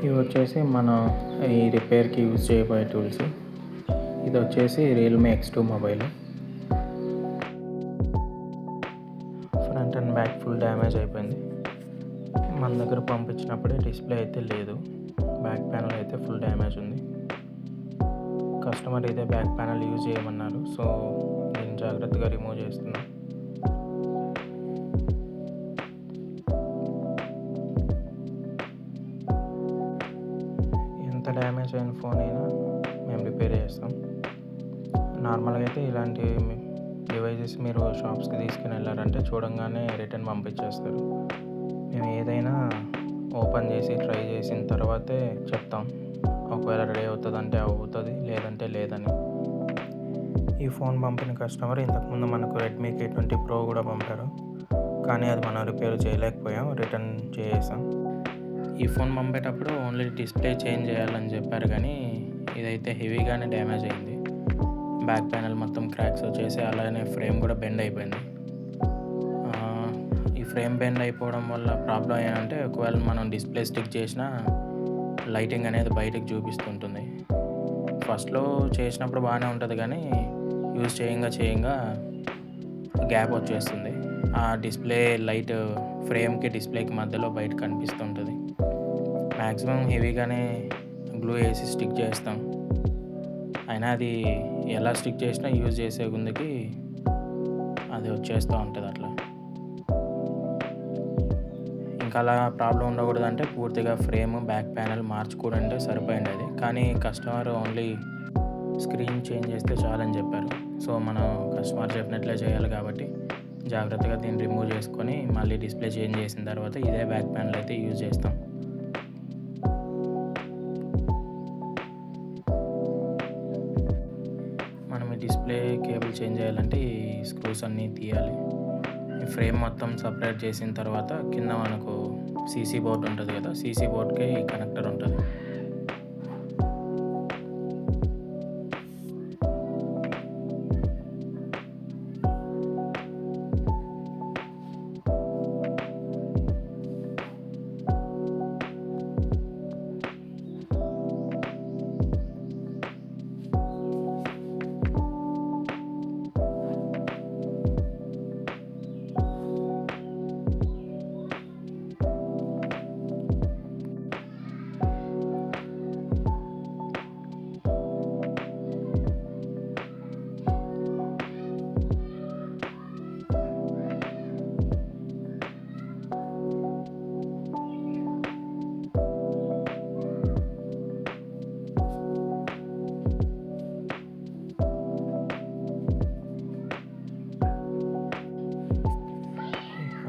ఇవి వచ్చేసి మనం ఈ రిపేర్కి యూజ్ చేయబోయే టూల్స్. ఇది వచ్చేసి Realme X2 mobile. Front and back full damage అయిపోయింది. మన దగ్గర పంపించినప్పుడే డిస్ప్లే అయితే లేదు, బ్యాక్ ప్యానల్ అయితే ఫుల్ డ్యామేజ్ ఉంది. కస్టమర్ ఇదే బ్యాక్ ప్యానల్ యూజ్ చేయమన్నారు, సో నేను జాగ్రత్తగా రిమూవ్ చేస్తున్నాను. ఎంత డ్యామేజ్ అయిన ఫోన్ అయినా మేము రిపేర్ చేస్తాం. నార్మల్గా అయితే ఇలాంటి డివైజెస్ మీరు షాప్స్కి తీసుకుని వెళ్ళారంటే చూడంగానే రిటర్న్ పంపించేస్తారు. మేము ఏదైనా ఓపెన్ చేసి ట్రై చేసిన తర్వాతే చెప్తాం. ఒకవేళ రెడీ అవుతుంది అంటే అవుతుంది, లేదంటే లేదని. ఈ ఫోన్ పంపిన కస్టమర్ ఇంతకుముందు మనకు రెడ్మీ K20 Pro కూడా పంపారు, కానీ అది మనం రిపేర్ చేయలేకపోయాం, రిటర్న్ చేసాం. ఈ ఫోన్ పంపేటప్పుడు ఓన్లీ డిస్ప్లే చేంజ్ చేయాలని చెప్పారు, కానీ ఇదైతే హెవీగానే డ్యామేజ్ అయింది. బ్యాక్ ప్యానల్ మొత్తం క్రాక్స్ వచ్చేసి అలానే ఫ్రేమ్ కూడా బెండ్ అయిపోయింది. ఈ ఫ్రేమ్ బెండ్ అయిపోవడం వల్ల ప్రాబ్లం ఏంటంటే ఒకవేళ మనం డిస్ప్లే స్టిక్ చేసినా లైటింగ్ అనేది బయటకు చూపిస్తుంటుంది. ఫస్ట్లో చేసినప్పుడు బాగానే ఉంటుంది, కానీ యూజ్ చేయంగా గ్యాప్ వచ్చేస్తుంది. ఆ డిస్ప్లే లైట్ ఫ్రేమ్కి డిస్ప్లేకి మధ్యలో బయట కనిపిస్తుంటుంది. మ్యాక్సిమం హెవీగానే గ్లూ వేసి స్టిక్ చేస్తాం, అయినా అది ఎలా స్టిక్ చేసినా యూజ్ చేసే ముందుకి అది వచ్చేస్తూ ఉంటుంది అట్లా. ఇంకా అలా ప్రాబ్లం ఉండకూడదంటే పూర్తిగా ఫ్రేమ్ బ్యాక్ ప్యానల్ మార్చుకోవడంటే సరిపోయింది అది, కానీ కస్టమర్ ఓన్లీ స్క్రీన్ చేంజ్ చేస్తే చాలని చెప్పారు. సో మనం కస్టమర్ చెప్పినట్లే చేయాలి కాబట్టి జాగ్రత్తగా దీన్ని రిమూవ్ చేసుకొని మళ్ళీ డిస్ప్లే చేంజ్ చేసిన తర్వాత ఇదే బ్యాక్ ప్యానల్ అయితే యూజ్ చేస్తాం. మనం ఈ డిస్ప్లే కేబుల్ చేంజ్ చేయాలంటే ఈ స్క్రూస్ అన్నీ తీయాలి. ఈ ఫ్రేమ్ మొత్తం సపరేట్ చేసిన తర్వాత కింద మనకు సీసీ బోర్డు ఉంటుంది కదా, సీసీ బోర్డ్కి కనెక్టర్ ఉంటుంది.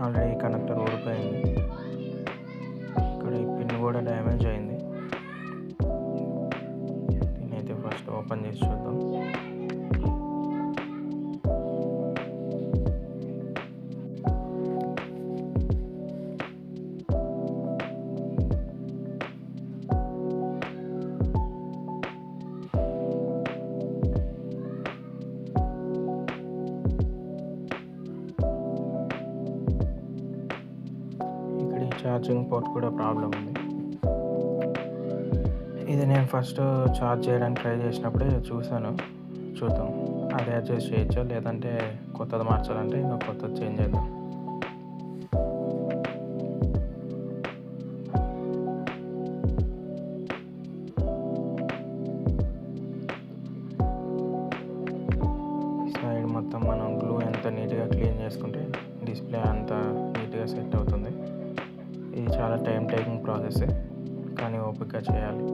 ఆల్రెడీ కనెక్టర్ ఊడిపోయింది, ఇక్కడ ఈ పిన్ కూడా డ్యామేజ్ అయింది. దీన్ని అయితే ఫస్ట్ ఓపెన్ చేసి చూద్దాం. ఛార్జింగ్ పోర్ట్ కూడా ప్రాబ్లం ఉంది. ఇది నేను ఫస్ట్ ఛార్జ్ చేయడానికి ట్రై చేసినప్పుడే చూశాను. చూద్దాం అదే అడ్జస్ట్ చేయొచ్చా, లేదంటే కొత్తది మార్చాలంటే ఇంకా కొత్తది చేంజ్ చేద్దాం. సైడ్ మొత్తం మనం గ్లూ ఎంత నీట్గా క్లీన్ చేసుకుంటే డిస్ప్లే అంత నీట్గా సెట్ అవుతుంది. ఇది చాలా టైం టేకింగ్ ప్రాసెస్, కానీ ఓపికగా చేయాలి.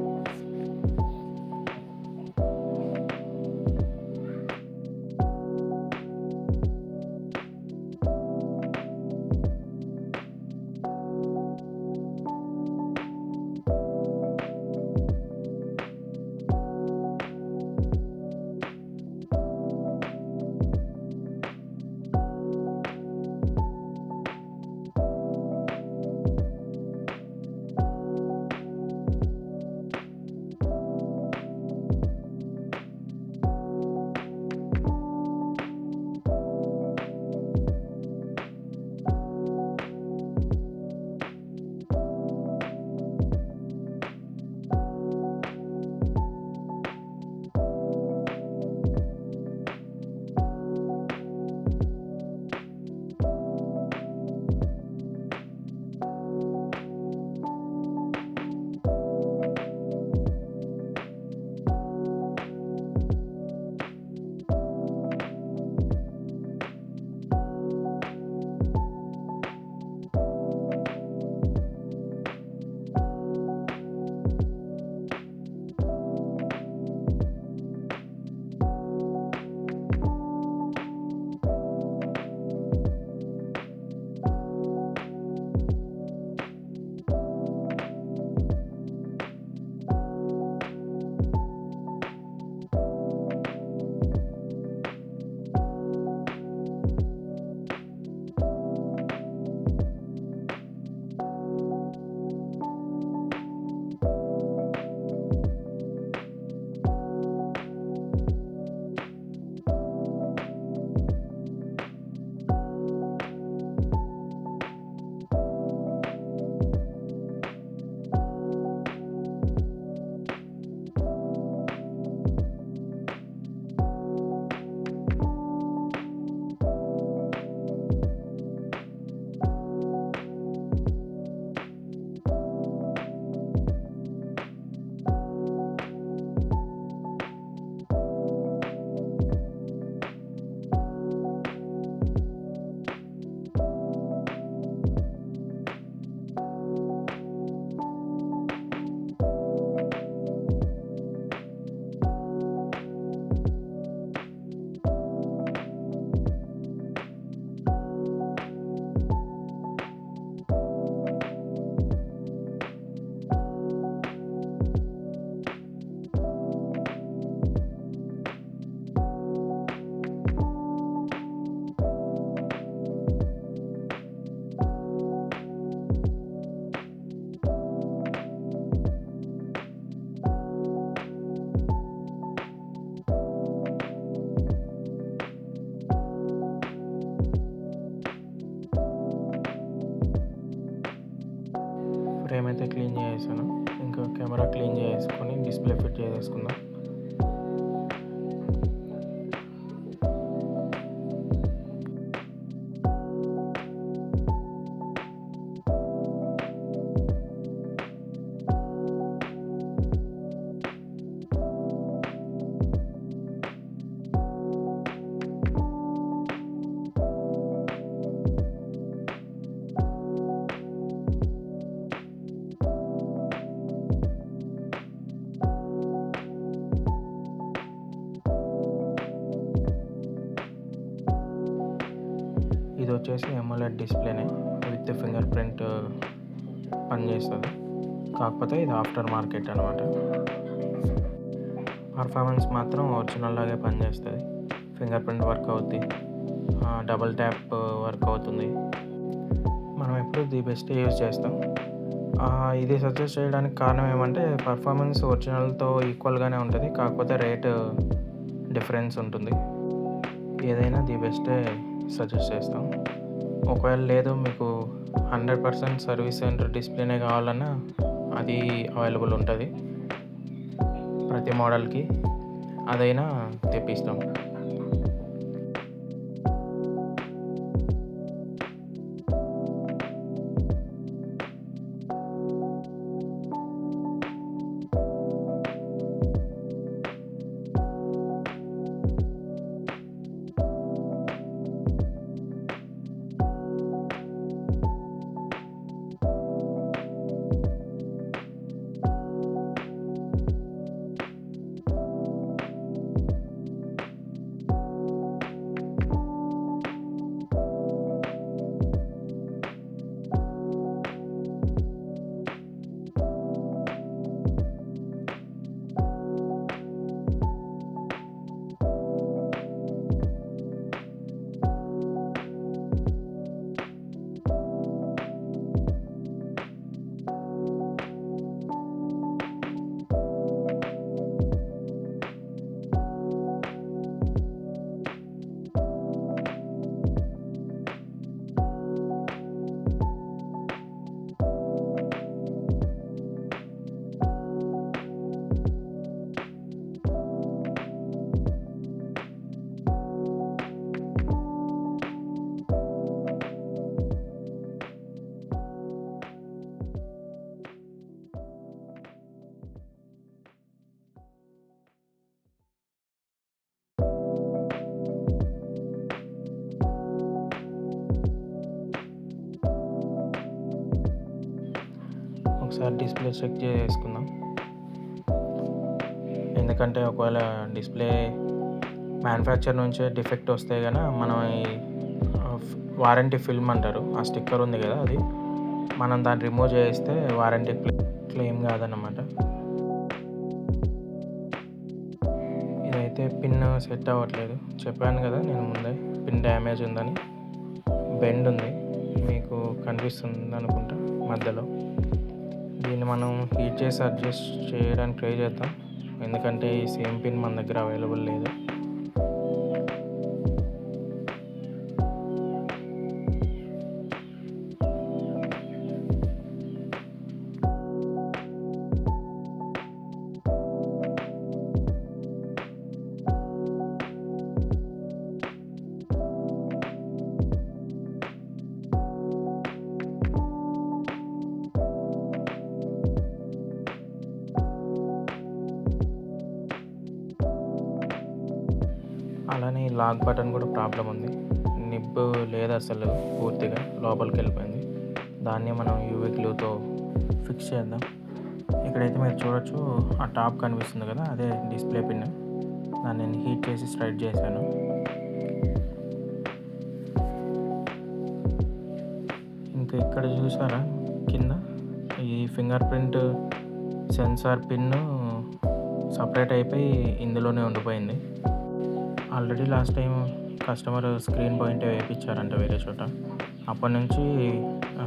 ఫ్రేమ్ అయితే క్లీన్ చేసేసాను. ఇంకా కెమెరా క్లీన్ చేసుకొని డిస్ప్లే ఫిట్ చేసేసుకుందాం. ఇది వచ్చేసి AMOLED డిస్ప్లేనే విత్ ఫింగర్ ప్రింట్ పనిచేస్తుంది. కాకపోతే ఇది ఆఫ్టర్ మార్కెట్ అనమాట. పర్ఫార్మెన్స్ మాత్రం ఒరిజినల్ లాగే పనిచేస్తుంది. ఫింగర్ ప్రింట్ వర్క్ అవుద్ది, డబుల్ ట్యాప్ వర్క్ అవుతుంది. మనం ఎప్పుడు ది బెస్ట్ యూజ్ చేస్తాం. ఇది సజెస్ట్ చేయడానికి కారణం ఏమంటే పర్ఫార్మెన్స్ ఒరిజినల్తో ఈక్వల్గానే ఉంటుంది, కాకపోతే రేటు డిఫరెన్స్ ఉంటుంది. ఏదైనా ది బెస్టే సజెస్ట్ చేస్తాం. ఒకవేళ లేదు మీకు 100% సర్వీస్ సెంటర్ డిస్ప్లేనే కావాలన్నా అది అవైలబుల్ ఉంటుంది ప్రతి మోడల్కి. అదైనా తెప్పిస్తాం. ఒకసారి డిస్ప్లే చెక్ చేసుకుందాం. ఎందుకంటే ఒకవేళ డిస్ప్లే మ్యానుఫ్యాక్చర్ నుంచే డిఫెక్ట్ వస్తే కనుక మనం ఈ వారంటీ ఫిల్మ్ అంటారు, ఆ స్టిక్కర్ ఉంది కదా, అది మనం దాన్ని రిమూవ్ చేస్తే వారంటీ క్లెయిమ్ కాదన్నమాట. ఇదైతే పిన్ సెట్ అవ్వట్లేదు. చెప్పాను కదా నేను ముందే, పిన్ డ్యామేజ్ ఉందని. బెండ్ ఉంది, మీకు కనిపిస్తుంది అనుకుంటా మధ్యలో. దీన్ని మనం హీట్ చేసి అడ్జస్ట్ చేయడానికి ట్రై చేద్దాం, ఎందుకంటే ఈ సేమ్ పిన్ మన దగ్గర అవైలబుల్ లేదు. అలానే లాక్ బటన్ కూడా ప్రాబ్లం ఉంది. నిబ్ లేదు అసలు, పూర్తిగా లోపలికి వెళ్ళిపోయింది. దాన్ని మనం యూవీ గ్లూతో ఫిక్స్ చేద్దాం. ఇక్కడైతే మీరు చూడొచ్చు, ఆ టాప్ కనిపిస్తుంది కదా, అదే డిస్ప్లే పిన్. దాన్ని నేను హీట్ చేసి స్ట్రైట్ చేశాను. ఇంకా ఇక్కడ చూసారా కింద ఈ finger print sensor pin separate అయిపోయి ఇందులోనే ఉండిపోయింది. Already last time customer screen point వేయించారంట వేరే చోట, అప్పటి నుంచి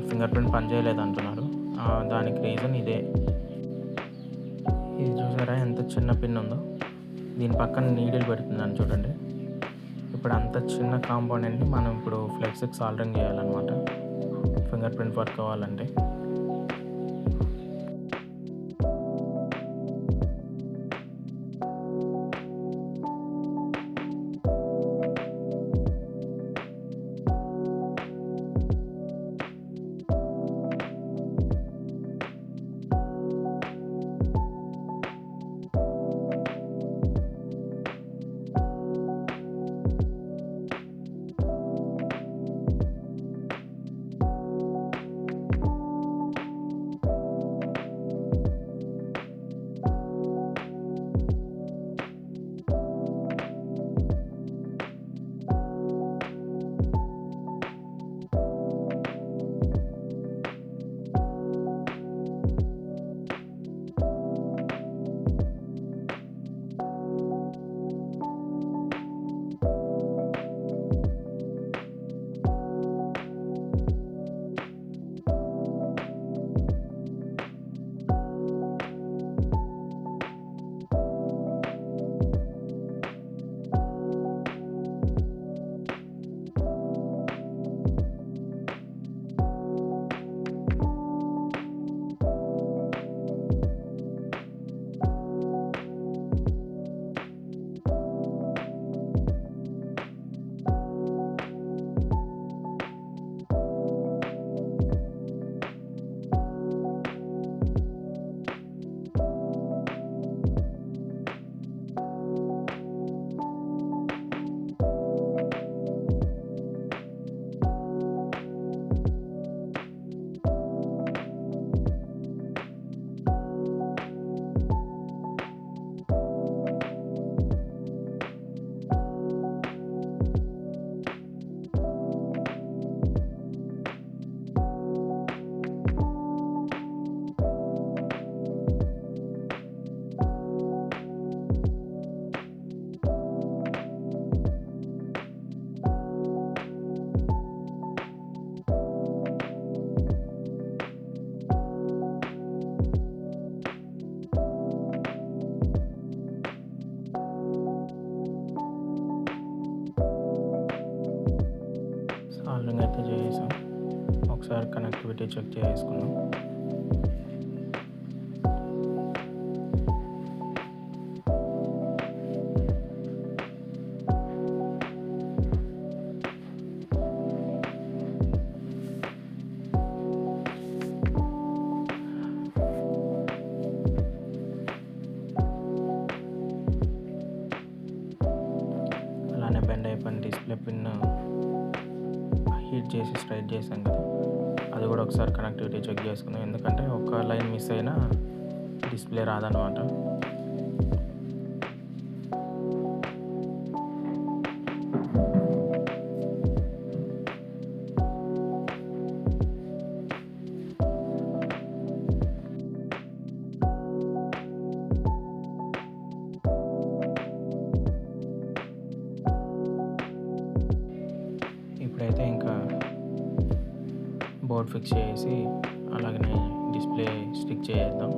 ఫింగర్ ప్రింట్ పనిచేయలేదు అంటున్నారు. దానికి రీజన్ ఇదే. ఇది చూసారా ఎంత చిన్న పిన్ ఉందో, దీని పక్కన నీడిల్ పెడుతుందని చూడండి. ఇప్పుడు అంత చిన్న కాంపోనెంట్ని మనం ఇప్పుడు ఫ్లెక్స్కి సాల్డరింగ్ చేయాలన్నమాట ఫింగర్ ప్రింట్ వర్క్ అవ్వాలంటే. కనెక్టివిటీ చెక్ చేసుకుందాం. అలానే బెండ్ అయిపోయిన డిస్ప్లే పిన్ హీట్ చేసి స్ట్రైట్ చేసాం కదా, అది కూడా ఒకసారి కనెక్టివిటీ చెక్ చేసుకుందాం. ఎందుకంటే ఒక లైన్ మిస్ అయినా డిస్ప్లే రాదనమాట. ఇప్పుడైతే ఇంకా బోర్డ్ ఫిక్స్ చేసి అలాగనే డిస్ప్లే స్టిక్ చేద్దాం.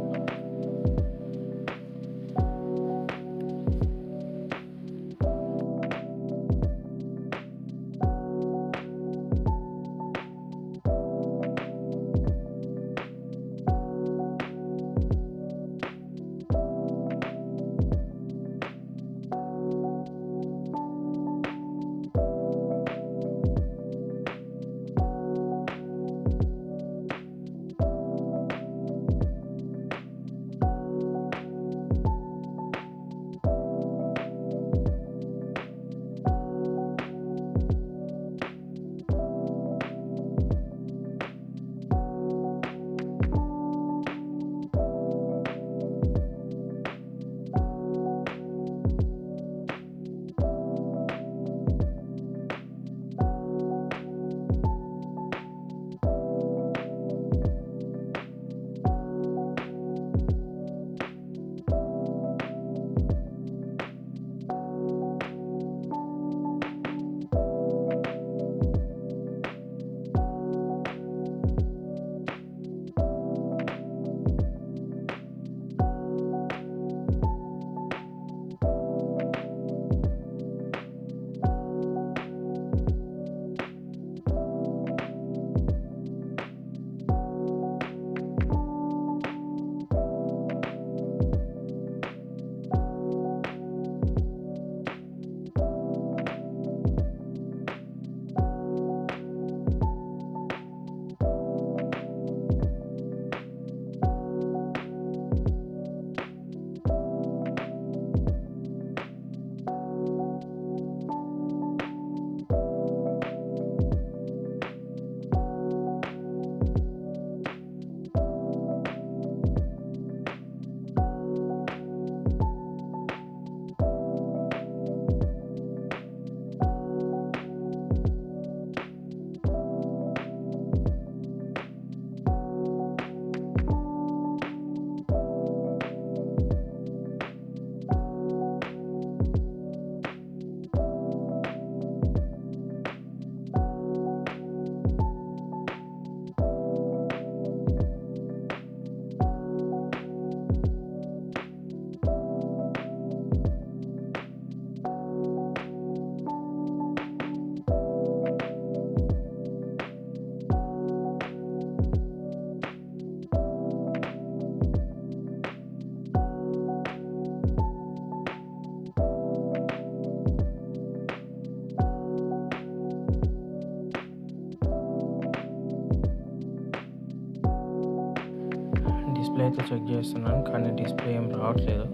డిస్ప్లే అయితే చెక్ చేస్తున్నాను, కానీ డిస్ప్లే ఏం రావట్లేదు.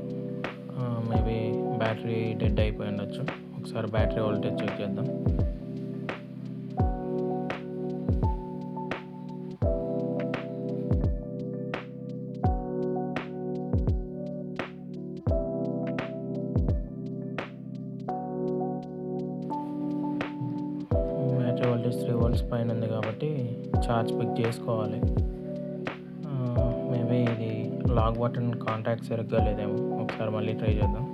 మేబీ బ్యాటరీ డెడ్ అయిపోయి ఉండొచ్చు. ఒకసారి బ్యాటరీ వోల్టేజ్ చెక్ చేద్దాం. బ్యాటరీ వోల్టేజ్ 3 వోల్ట్స్ పైన ఉంది కాబట్టి ఛార్జ్ పిక్ చేసుకోవాలి. మేబీ ఇది లాక్ బటన్ కాంటాక్ట్ సరిగ్గా లేదేమో. ఒకసారి మళ్ళీ ట్రై చేద్దాం.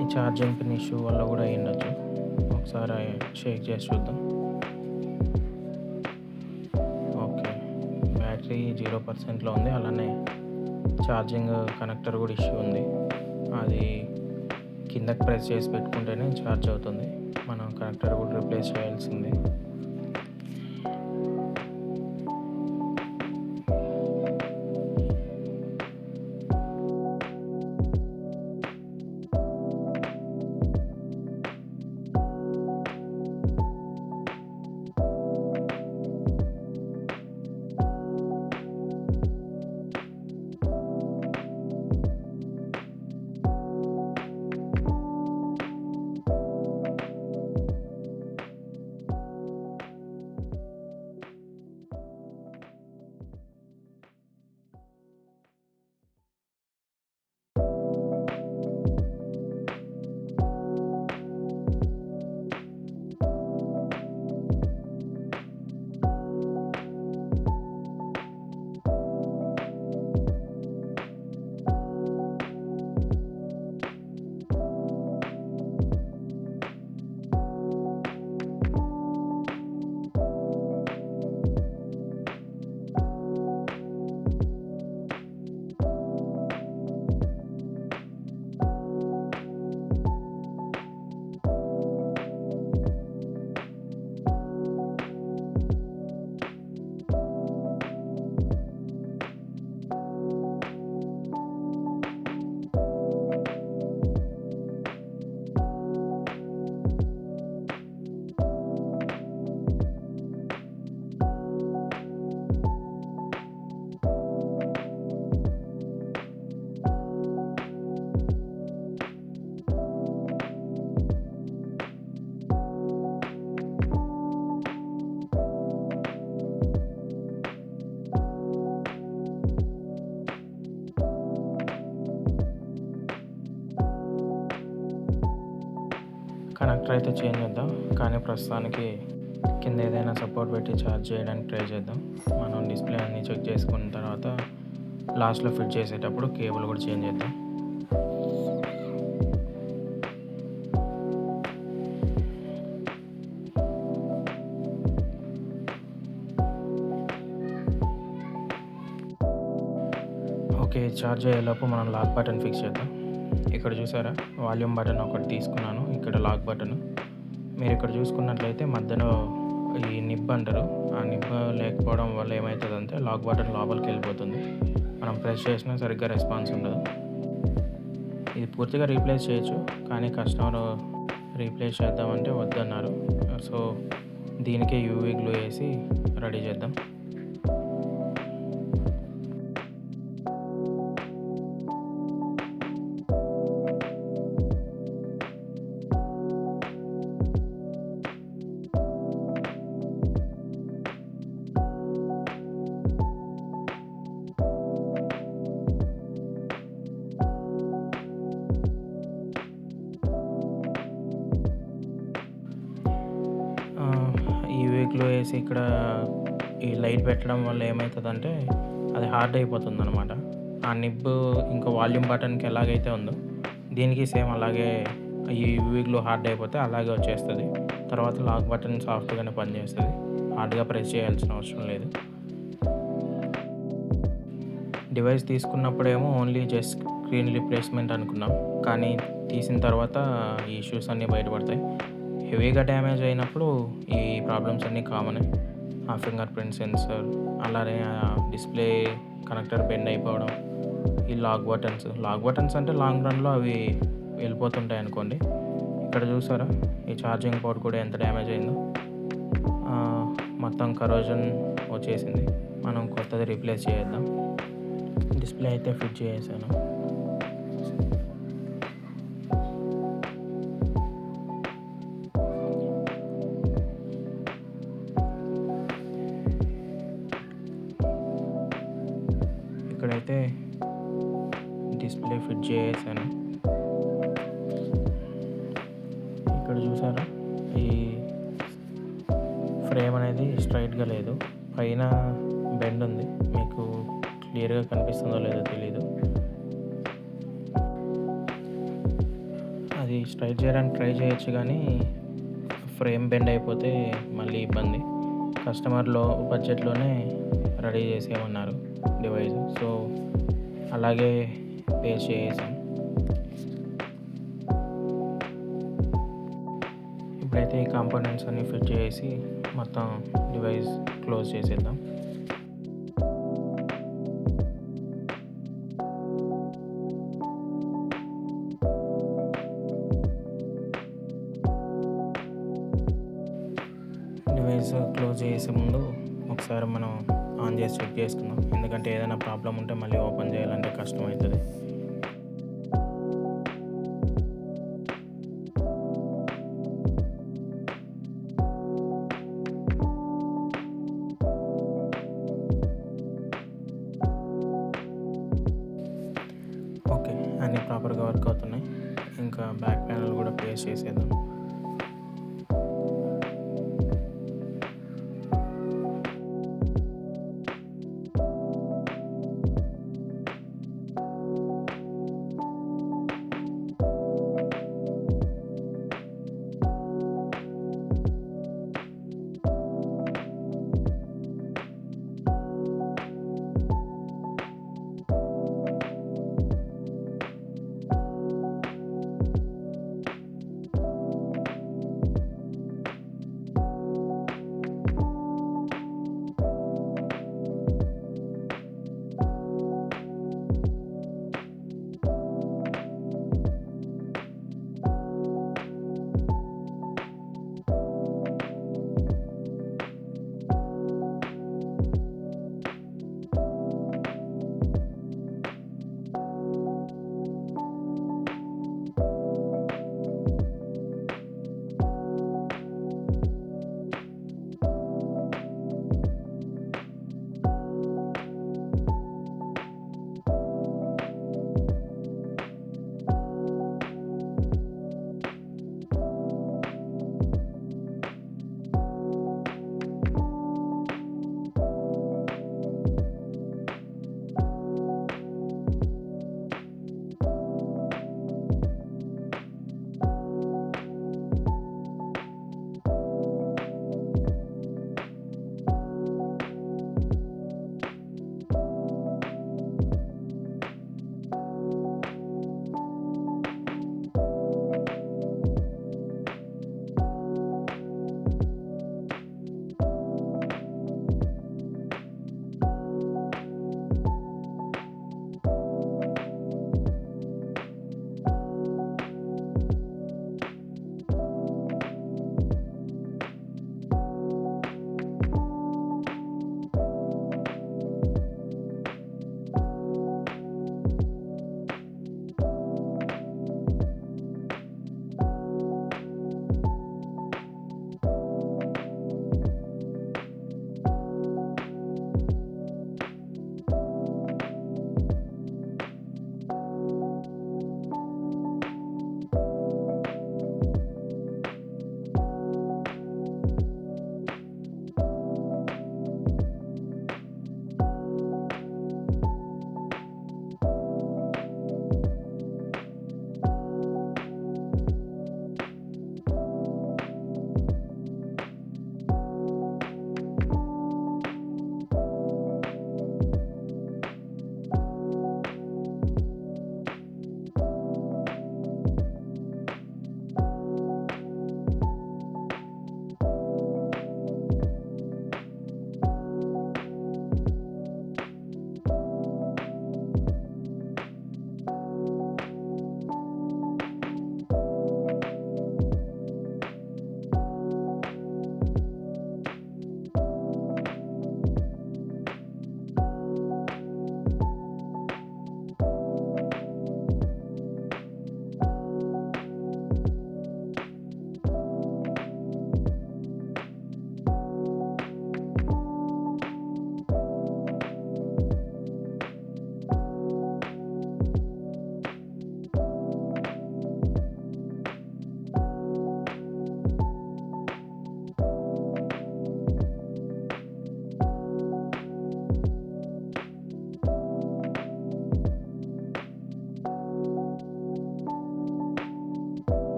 ఈ ఛార్జింగ్ పిన్ ఇష్యూ వల్ల కూడా అయి ఉండొచ్చు. ఒకసారి షేక్ చేసి చూద్దాం. ఓకే, బ్యాటరీ 0%లో ఉంది. అలానే ఛార్జింగ్ కనెక్టర్ కూడా ఇష్యూ ఉంది. అది కిందకి ప్రెస్ చేసి పెట్టుకుంటేనే ఛార్జ్ అవుతుంది. మనం కనెక్టర్ కూడా రీప్లేస్ చేయాల్సిందే. కనెక్టర్ అయితే చేంజ్ చేద్దాం, కానీ ప్రస్తుతానికి కింద ఏదైనా సపోర్ట్ పెట్టి ఛార్జ్ చేయడానికి ట్రై చేద్దాం. మనం డిస్ప్లే అన్నీ చెక్ చేసుకున్న తర్వాత లాస్ట్లో ఫిట్ చేసేటప్పుడు కేబుల్ కూడా చేంజ్ చేద్దాం. ఓకే, ఛార్జ్ అయ్యేలోపు మనం లాక్ బటన్ ఫిక్స్ చేద్దాం. ఇక్కడ చూసారా, వాల్యూమ్ బటన్ ఒకటి తీసుకున్నాను, ఇక్కడ లాక్ బటన్. మీరు ఇక్కడ చూసుకున్నట్లయితే మధ్యలో ఈ నిబ్ అంటారు, ఆ నిబ్ లేకపోవడం వల్ల ఏమవుతుందంటే లాక్ బటన్ లోపలికి వెళ్ళిపోతుంది. మనం ప్రెస్ చేసినా సరిగ్గా రెస్పాన్స్ ఉండదు. ఇది పూర్తిగా రీప్లేస్ చేయొచ్చు, కానీ కస్టమర్ రీప్లేస్ చేద్దామంటే వద్దన్నారు. సో దీనికే యూవీ గ్లూ వేసి రెడీ చేద్దాం. గ్లూ వేసి ఇక్కడ ఈ లైట్ పెట్టడం వల్ల ఏమవుతుందంటే అది హార్డ్ అయిపోతుందన్నమాట. ఆ నిబ్ ఇంకా వాల్యూమ్ బటన్కి ఎలాగైతే ఉందో దీనికి సేమ్ అలాగే ఈ యూవీ గ్లూ హార్డ్ అయిపోతే అలాగే వచ్చేస్తుంది. తర్వాత లాక్ బటన్ సాఫ్ట్గానే పనిచేస్తుంది, హార్డ్గా ప్రెస్ చేయాల్సిన అవసరం లేదు. డివైస్ తీసుకున్నప్పుడేమో ఓన్లీ జస్ట్ స్క్రీన్ రీప్లేస్మెంట్ అనుకున్నాం, కానీ తీసిన తర్వాత ఈ ఇష్యూస్ అన్నీ బయటపడతాయి. హెవీగా డ్యామేజ్ అయినప్పుడు ఈ ప్రాబ్లమ్స్ అన్నీ కామనే. ఆ ఫింగర్ ప్రింట్ సెన్సర్, అలానే డిస్ప్లే కనెక్టర్ బెండ్ అయిపోవడం, ఈ లాక్ బటన్స్ అంటే లాంగ్ రన్లో అవి వెళ్ళిపోతుంటాయి అనుకోండి. ఇక్కడ చూసారా, ఈ ఛార్జింగ్ పోర్ట్ కూడా ఎంత డ్యామేజ్ అయిందో, మొత్తం కరోజన్ వచ్చేసింది. మనం కొత్తది రీప్లేస్ చేద్దాం. డిస్ప్లే అయితే ఫిట్ చేసాను. ఇక్కడైతే డిస్ప్లే ఫిట్ చేసాను. ఇక్కడ చూసారా, ఈ ఫ్రేమ్ అనేది స్ట్రైట్గా లేదు, పైన బెండ్ ఉంది. మీకు క్లియర్గా కనిపిస్తుందో లేదో తెలీదు. అది స్ట్రైట్ చేయడానికి ట్రై చేయొచ్చు, కానీ ఫ్రేమ్ బెండ్ అయిపోతే మళ్ళీ ఇబ్బంది. కస్టమర్ లో బడ్జెట్లోనే రెడీ చేసేయమన్నారు డివైస్. సో అలాగే పేస్ట్ చేసాం. ఇప్పుడైతే ఈ కాంపోనెంట్స్ అన్నీ ఫిట్ చేసి మొత్తం డివైస్ క్లోజ్ చేసేద్దాం. డివైస్ క్లోజ్ చేసే ముందు ఒకసారి మనం ఆన్ చేసి చెక్ చేసుకుందాం, ఎందుకంటే ఏదైనా ప్రాబ్లం ఉంటే మళ్ళీ ఓపెన్ చేయాలంటే కష్టం అవుతుంది. ఓకే, అన్నీ ప్రాపర్గా వర్క్ అవుతున్నాయి. ఇంకా బ్యాక్ ప్యానల్ కూడా ప్లేస్ చేసేద్దాం.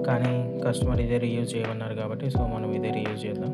కానీ కస్టమర్ ఇదే రీయూజ్ చేయమన్నారు కాబట్టి సో మనం ఇదే రీయూజ్ చేద్దాం.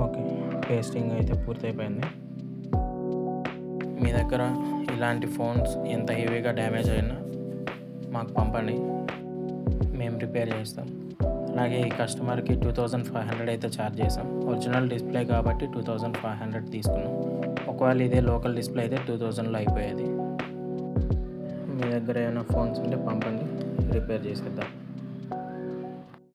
ఓకే. పేస్టింగ్ అయితే పూర్తయిపోయింది. మీ దగ్గర ఇలాంటి ఫోన్స్ ఎంత హెవీగా డ్యామేజ్ అయినా మాకు పంపండి. మేము రిపేర్ చేస్తాం. అలాగే ఈ కస్టమర్‌కి 2500 అయితే ఛార్జ్ చేసాం. ఒరిజినల్ డిస్‌ప్లే కాబట్టి 2500 తీసుకున్నాం. ఒకవేళ ఇదే లోకల్ డిస్‌ప్లే అయితే 2000లో అయిపోయేది. మీ దగ్గర ఏమైనా ఫోన్స్ ఉంటే పంపండి, రిపేర్ చేసేద్దాం.